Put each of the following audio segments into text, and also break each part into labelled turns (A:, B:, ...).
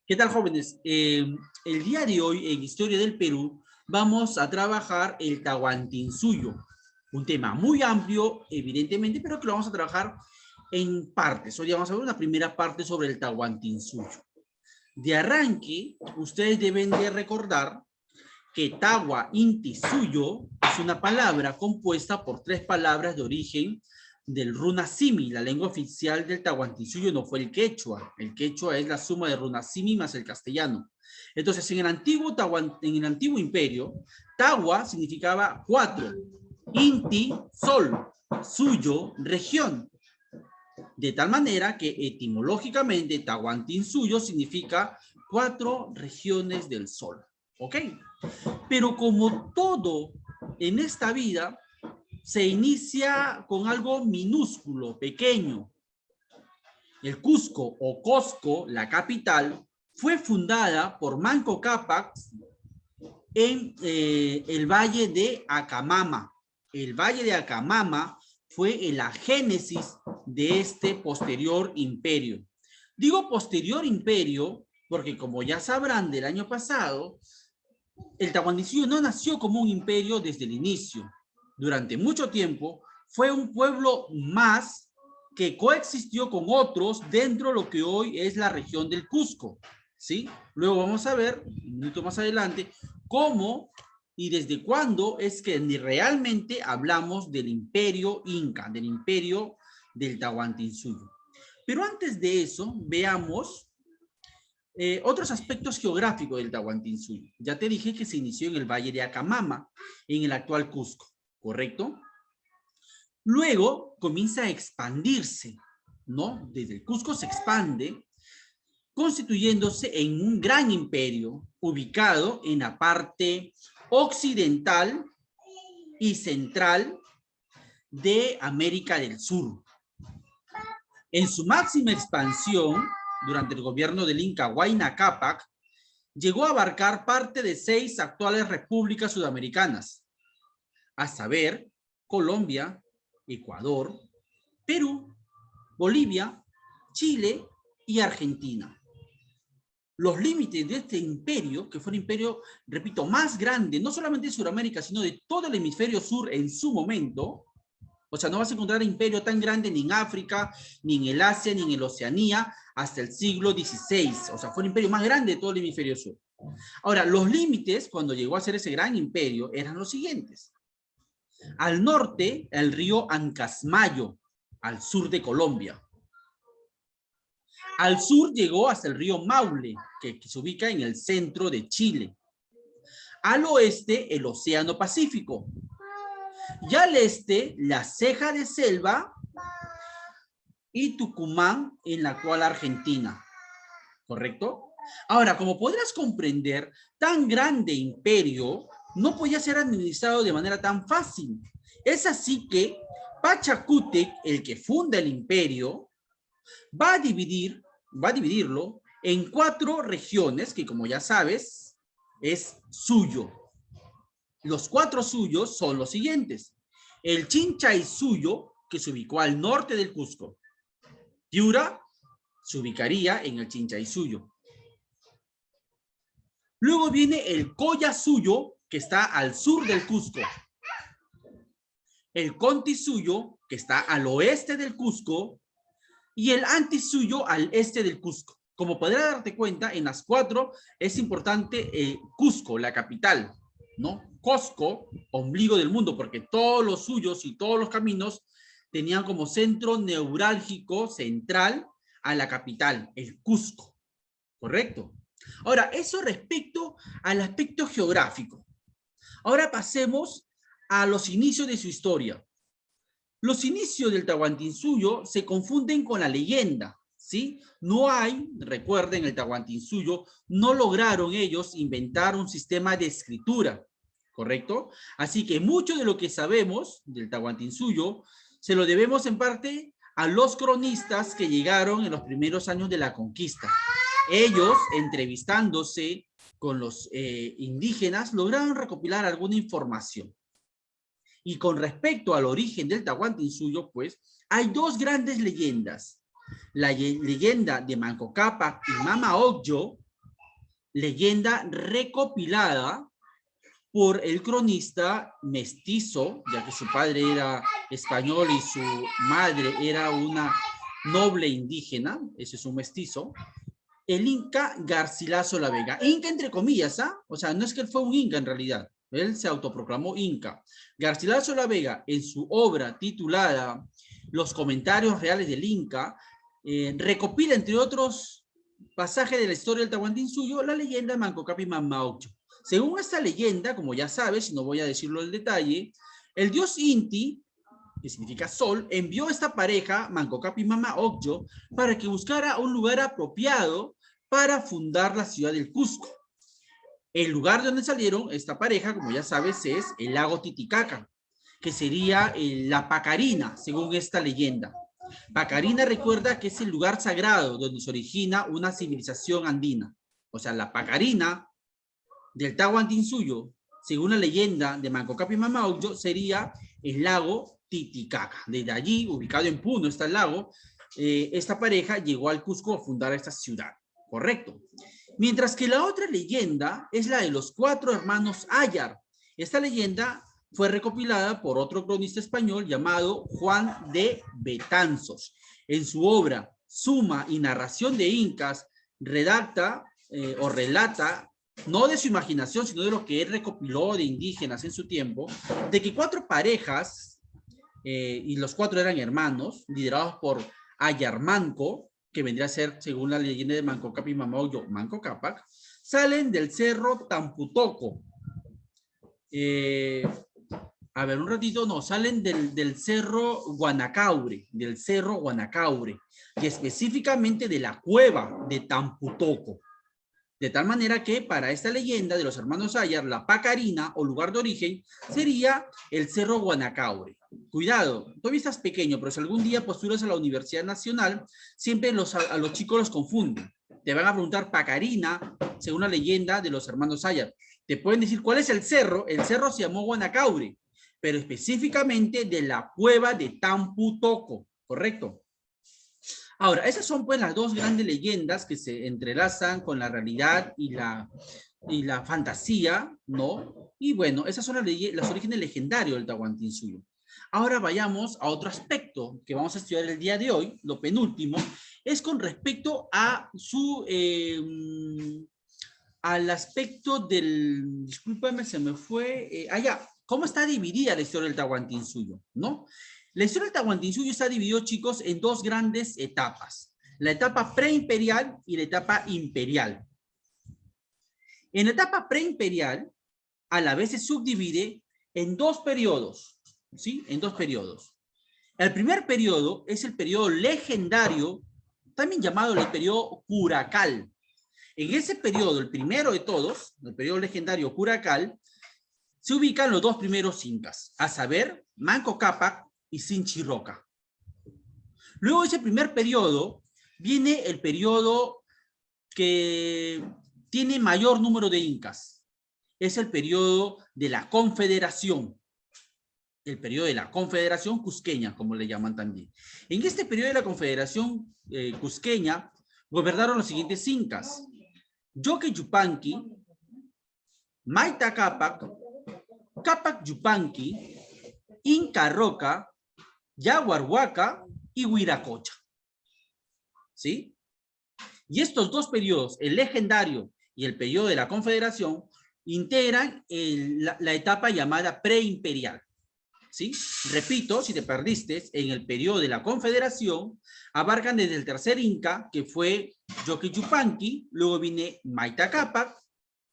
A: ¿Qué tal, jóvenes? El día de hoy, en Historia del Perú, vamos a trabajar el Tahuantinsuyo. Un tema muy amplio, evidentemente, pero que lo vamos a trabajar en partes. Hoy vamos a ver una primera parte sobre el Tahuantinsuyo. De arranque, ustedes deben de recordar que Tahuantinsuyo es una palabra compuesta por tres palabras de origen del runasimi. La lengua oficial del Tahuantinsuyo no fue el quechua. El quechua es la suma de runasimi más el castellano. Entonces, en el antiguo imperio, Tahua significaba cuatro, Inti, sol, suyo, región. De tal manera que etimológicamente Tahuantinsuyo significa cuatro regiones del sol. ¿Ok? Pero como todo en esta vida, se inicia con algo minúsculo, pequeño. El Cusco o Cosco, la capital, fue fundada por Manco Cápac en el Valle de Acamama. El Valle de Acamama fue la génesis de este posterior imperio. Digo posterior imperio porque, como ya sabrán del año pasado, el Tahuantinsuyo no nació como un imperio desde el inicio. Durante mucho tiempo fue un pueblo más que coexistió con otros dentro de lo que hoy es la región del Cusco, ¿sí? Luego vamos a ver, un minuto más adelante, cómo y desde cuándo es que realmente hablamos del imperio Inca, del imperio del Tahuantinsuyo. Pero antes de eso, veamos otros aspectos geográficos del Tahuantinsuyo. Ya te dije que se inició en el Valle de Acamama, en el actual Cusco, ¿correcto? Luego comienza a expandirse, ¿no? Desde el Cusco se expande, constituyéndose en un gran imperio ubicado en la parte occidental y central de América del Sur. En su máxima expansión, durante el gobierno del Inca Huayna Cápac, llegó a abarcar parte de 6 actuales repúblicas sudamericanas, a saber, Colombia, Ecuador, Perú, Bolivia, Chile y Argentina. Los límites de este imperio, que fue un imperio, repito, más grande, no solamente de Sudamérica, sino de todo el hemisferio sur en su momento. O sea, no vas a encontrar imperio tan grande ni en África, ni en el Asia, ni en el Oceanía, hasta el siglo XVI. O sea, fue el imperio más grande de todo el hemisferio sur. Ahora, los límites, cuando llegó a ser ese gran imperio, eran los siguientes. Al norte, el río Ancasmayo, al sur de Colombia. Al sur llegó hasta el río Maule, que se ubica en el centro de Chile. Al oeste, el Océano Pacífico. Y al este, la Ceja de Selva y Tucumán en la actual Argentina. ¿Correcto? Ahora, como podrás comprender, tan grande imperio no podía ser administrado de manera tan fácil. Es así que Pachacútec, el que funda el imperio, va a dividirlo en 4 regiones que, como ya sabes, es suyo. Los 4 suyos son los siguientes. El Chinchay-Suyo, que se ubicó al norte del Cusco. Piura se ubicaría en el Chinchay-Suyo. Luego viene el Collasuyo, que está al sur del Cusco. El Contisuyo, que está al oeste del Cusco. Y el Antisuyo al este del Cusco. Como podrás darte cuenta, en las 4 es importante Cusco, la capital, ¿no? Cusco, ombligo del mundo, porque todos los suyos y todos los caminos tenían como centro neurálgico central a la capital, el Cusco. ¿Correcto? Ahora, eso respecto al aspecto geográfico. Ahora pasemos a los inicios de su historia. Los inicios del Tahuantinsuyo se confunden con la leyenda, ¿sí? No hay, recuerden, el Tahuantinsuyo, no lograron ellos inventar un sistema de escritura, ¿correcto? Así que mucho de lo que sabemos del Tahuantinsuyo se lo debemos en parte a los cronistas que llegaron en los primeros años de la conquista. Ellos, entrevistándose con los indígenas, lograron recopilar alguna información. Y con respecto al origen del Tahuantinsuyo, pues, hay 2 grandes leyendas. La leyenda de Manco Cápac y Mama Ocllo, leyenda recopilada por el cronista mestizo, ya que su padre era español y su madre era una noble indígena, ese es un mestizo, el Inca Garcilaso la Vega. Inca entre comillas, ¿ah? O sea, no es que él fue un Inca en realidad, él se autoproclamó Inca. Garcilaso la Vega, en su obra titulada Los comentarios reales del Inca, recopila, entre otros pasajes de la historia del Tahuantinsuyo, la leyenda de Manco Cápac y Mama Ocllo. Según esta leyenda, como ya sabes, no voy a decirlo en detalle, el dios Inti, que significa sol, envió a esta pareja, Manco Cápac y Mama Ocllo, para que buscara un lugar apropiado para fundar la ciudad del Cusco. El lugar de donde salieron esta pareja, como ya sabes, es el lago Titicaca, que sería la Pacarina, según esta leyenda. Pacarina, recuerda que es el lugar sagrado donde se origina una civilización andina. O sea, la Pacarina del Tahuantinsuyo, según la leyenda de Manco Cápac y Mama Ocllo, sería el lago Titicaca. Desde allí, ubicado en Puno, está el lago. Esta pareja llegó al Cusco a fundar esta ciudad. Correcto. Mientras que la otra leyenda es la de los 4 hermanos Ayar. Esta leyenda fue recopilada por otro cronista español llamado Juan de Betanzos. En su obra Suma y Narración de Incas, redacta o relata, no de su imaginación, sino de lo que él recopiló de indígenas en su tiempo, de que 4 parejas, y los 4 eran hermanos, liderados por Ayarmanco, que vendría a ser, según la leyenda de Manco Cápac y Mama Ocllo, Manco Cápac, salen del cerro Tamputoco. A ver, un ratito, no, salen del cerro Guanacaure, y específicamente de la cueva de Tamputoco. De tal manera que para esta leyenda de los hermanos Ayar, la Pacarina o lugar de origen sería el Cerro Guanacaure. Cuidado, todavía estás pequeño, pero si algún día postulas a la Universidad Nacional, siempre a los chicos los confunden. Te van a preguntar Pacarina, según la leyenda de los hermanos Ayar. Te pueden decir cuál es el cerro se llamó Guanacaure, pero específicamente de la cueva de Tamputoco, ¿correcto? Ahora, esas son pues las 2 grandes leyendas que se entrelazan con la realidad y la fantasía, ¿no? Y bueno, esas son los orígenes legendarios del Tahuantinsuyo. Ahora vayamos a otro aspecto que vamos a estudiar el día de hoy, lo penúltimo, es con respecto a al aspecto del, discúlpame, se me fue, ¿cómo está dividida la historia del Tahuantinsuyo, no? La historia del Tahuantinsuyo está dividido, chicos, en 2 grandes etapas. La etapa preimperial y la etapa imperial. En la etapa preimperial, a la vez se subdivide en 2 periodos, ¿sí? En 2 periodos. El primer periodo es el periodo legendario, también llamado el periodo curacal. En ese periodo, el primero de todos, el periodo legendario curacal, se ubican los 2 primeros incas, a saber, Manco Cápac y Sinchi Roca. Luego de ese primer periodo, viene el periodo que tiene mayor número de incas. Es el periodo de la Confederación. El periodo de la Confederación Cusqueña, como le llaman también. En este periodo de la Confederación Cusqueña, gobernaron los siguientes incas: Yoque Yupanqui, Maita Cápac, Cápac Yupanqui, Inca Roca, Yaguarhuaca y Huiracocha. ¿Sí? Y estos 2 periodos, el legendario y el periodo de la Confederación, integran la etapa llamada preimperial. ¿Sí? Repito, si te perdiste, en el periodo de la Confederación, abarcan desde el tercer Inca, que fue Yoque Yupanqui, luego viene Maita Cápac,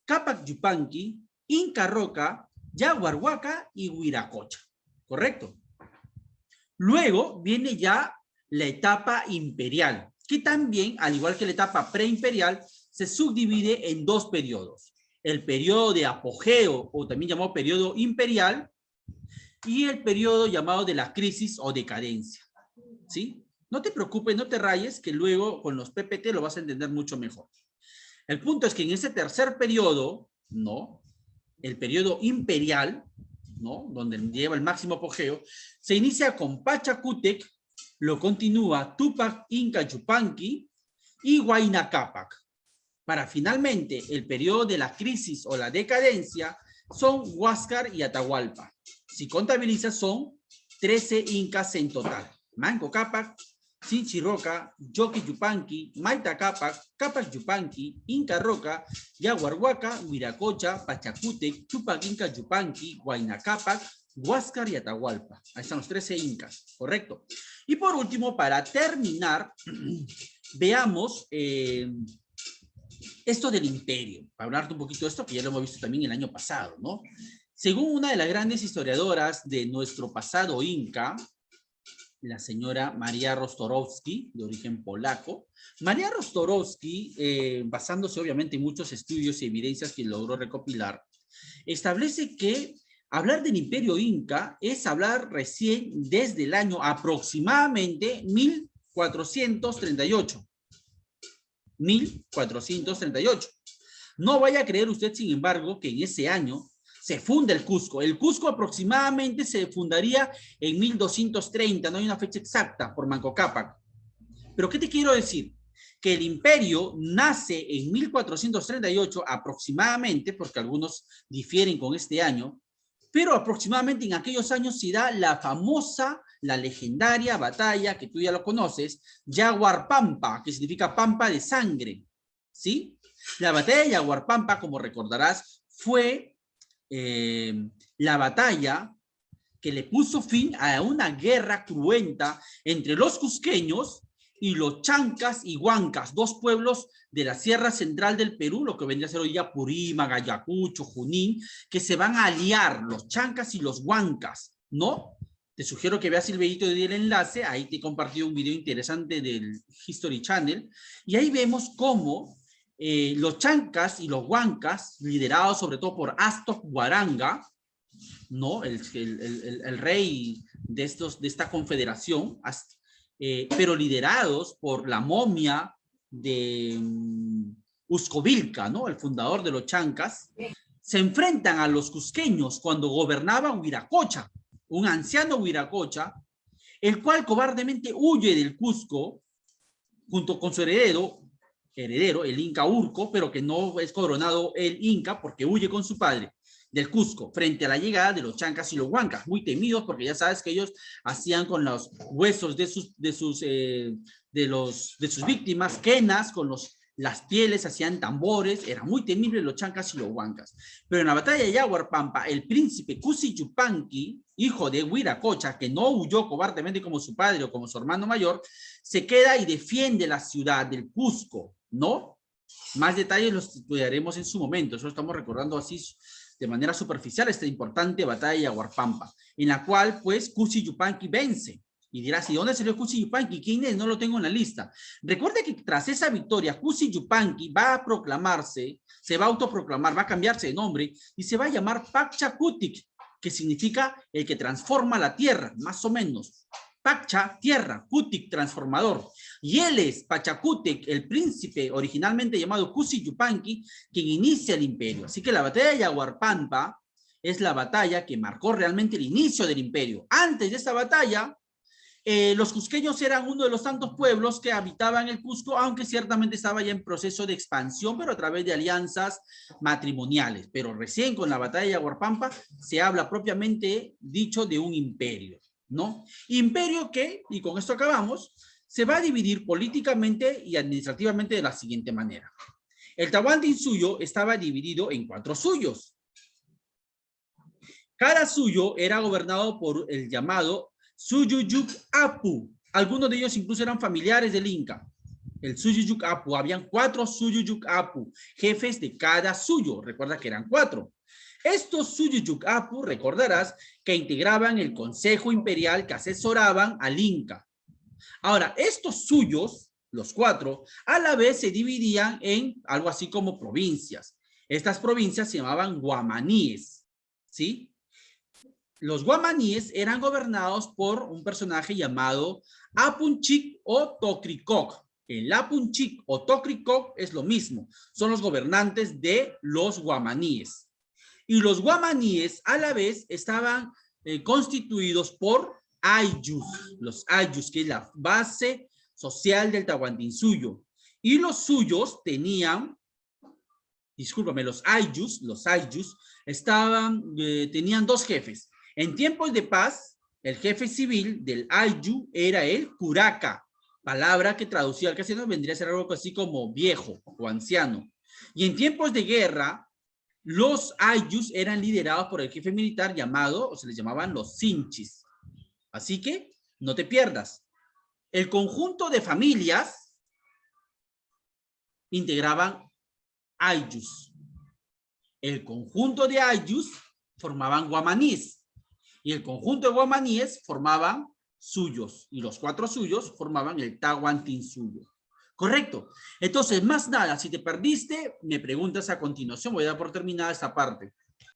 A: Cápac Yupanqui, Inca Roca, Yaguarhuaca y Huiracocha. ¿Correcto? Luego viene ya la etapa imperial, que también, al igual que la etapa preimperial, se subdivide en 2 periodos. El periodo de apogeo, o también llamado periodo imperial, y el periodo llamado de la crisis o decadencia. ¿Sí? No te preocupes, no te rayes, que luego con los PPT lo vas a entender mucho mejor. El punto es que en ese tercer periodo, ¿no? El periodo imperial, ¿no? Donde lleva el máximo apogeo, se inicia con Pachacútec, lo continúa Tupac Inca Yupanqui y Huayna Cápac. para finalmente el periodo de la crisis o la decadencia son Huáscar y Atahualpa. Si contabilizas son 13 incas en total. Manco Cápac, Chinchiroca, Yoki Yupanqui, Maita Cápac, Cápac Yupanqui, Inca Roca, Yaguarhuaca, Huiracocha, Pachacútec, Chupac Inca Yupanqui, Huayna Cápac, Huáscar y Atahualpa. Ahí están los 13 incas, correcto. Y por último, para terminar, veamos esto del imperio. Para hablarte un poquito de esto, que ya lo hemos visto también el año pasado, ¿no? Según una de las grandes historiadoras de nuestro pasado inca, la señora María Rostorowski, de origen polaco. María Rostorowski, basándose obviamente en muchos estudios y evidencias que logró recopilar, establece que hablar del imperio inca es hablar recién desde el año aproximadamente 1438. 1438. No vaya a creer usted, sin embargo, que en ese año se funda el Cusco. El Cusco aproximadamente se fundaría en 1230, no hay una fecha exacta, por Manco Cápac. Pero ¿qué te quiero decir? Que el imperio nace en 1438 aproximadamente, porque algunos difieren con este año, pero aproximadamente en aquellos años se da la famosa, la legendaria batalla, que tú ya lo conoces, Yaguarpampa, que significa pampa de sangre, ¿sí? La batalla de Yaguarpampa, como recordarás, fue la batalla que le puso fin a una guerra cruenta entre los cusqueños y los chancas y huancas, dos pueblos de la Sierra Central del Perú, lo que vendría a ser hoy ya Purímac, Ayacucho, Junín, que se van a aliar, los chancas y los huancas, ¿no? Te sugiero que veas el videito del enlace, ahí te he compartido un video interesante del History Channel, y ahí vemos cómo los chancas y los huancas, liderados sobre todo por Astok Guaranga, ¿no? El rey de esta confederación, pero liderados por la momia de Uscovilca, ¿no? El fundador de los chancas, se enfrentan a los cusqueños cuando gobernaba Huiracocha, un anciano Huiracocha, el cual cobardemente huye del Cusco junto con su heredero, el Inca Urco, pero que no es coronado el Inca porque huye con su padre del Cusco, frente a la llegada de los chancas y los huancas, muy temidos porque ya sabes que ellos hacían con los huesos de sus víctimas, quenas, con las pieles, hacían tambores, eran muy temibles los chancas y los huancas. Pero en la batalla de Yaguarpampa, el príncipe Cusi Yupanqui, hijo de Huiracocha, que no huyó cobardemente como su padre o como su hermano mayor, se queda y defiende la ciudad del Cusco, ¿no? Más detalles los estudiaremos en su momento, eso estamos recordando así de manera superficial esta importante batalla de Yaguarpampa, en la cual pues Cusi Yupanqui vence. Y dirás, ¿y dónde salió Cusi Yupanqui? ¿Quién es? No lo tengo en la lista. Recuerde que tras esa victoria, Cusi Yupanqui va a proclamarse, se va a autoproclamar, va a cambiarse de nombre y se va a llamar Pachacutic, que significa el que transforma la tierra, más o menos. Pacha, tierra, Cutic, transformador. Y él es Pachacútec, el príncipe originalmente llamado Cusi Yupanqui, quien inicia el imperio. Así que la batalla de Yaguarpampa es la batalla que marcó realmente el inicio del imperio. Antes de esta batalla, los cusqueños eran uno de los tantos pueblos que habitaban el Cusco, aunque ciertamente estaba ya en proceso de expansión, pero a través de alianzas matrimoniales. Pero recién con la batalla de Yaguarpampa se habla propiamente dicho de un imperio, ¿no? Imperio que, y con esto acabamos, se va a dividir políticamente y administrativamente de la siguiente manera. El Tahuantinsuyo estaba dividido en 4 suyos. Cada suyo era gobernado por el llamado Suyuyuc Apu. Algunos de ellos incluso eran familiares del Inca. El Suyuyuc Apu. Habían 4 Suyuyuc Apu, jefes de cada suyo. Recuerda que eran 4. Estos Suyuyuc Apu, recordarás, que integraban el Consejo Imperial que asesoraban al Inca. Ahora, estos suyos, los 4, a la vez se dividían en algo así como provincias. Estas provincias se llamaban guamaníes, ¿sí? Los guamaníes eran gobernados por un personaje llamado Apunchic o Tocricoc. El Apunchic o Tocricoc es lo mismo, son los gobernantes de los guamaníes. Y los guamaníes a la vez estaban constituidos por ayllus, los ayllus, que es la base social del Tahuantinsuyo. Y los suyos tenían discúlpame, los ayllus tenían dos jefes. En tiempos de paz, el jefe civil del ayllus era el curaca, palabra que traducida al castellano vendría a ser algo así como viejo o anciano. Y en tiempos de guerra, los ayllus eran liderados por el jefe militar llamado, o se les llamaban los sinchis. Así que no te pierdas. El conjunto de familias integraban ayllus. El conjunto de ayllus formaban guamanís. Y el conjunto de guamaníes formaban suyos. Y los 4 suyos formaban el Tahuantinsuyo. Correcto. Entonces, más nada, si te perdiste, me preguntas a continuación. Voy a dar por terminada esta parte.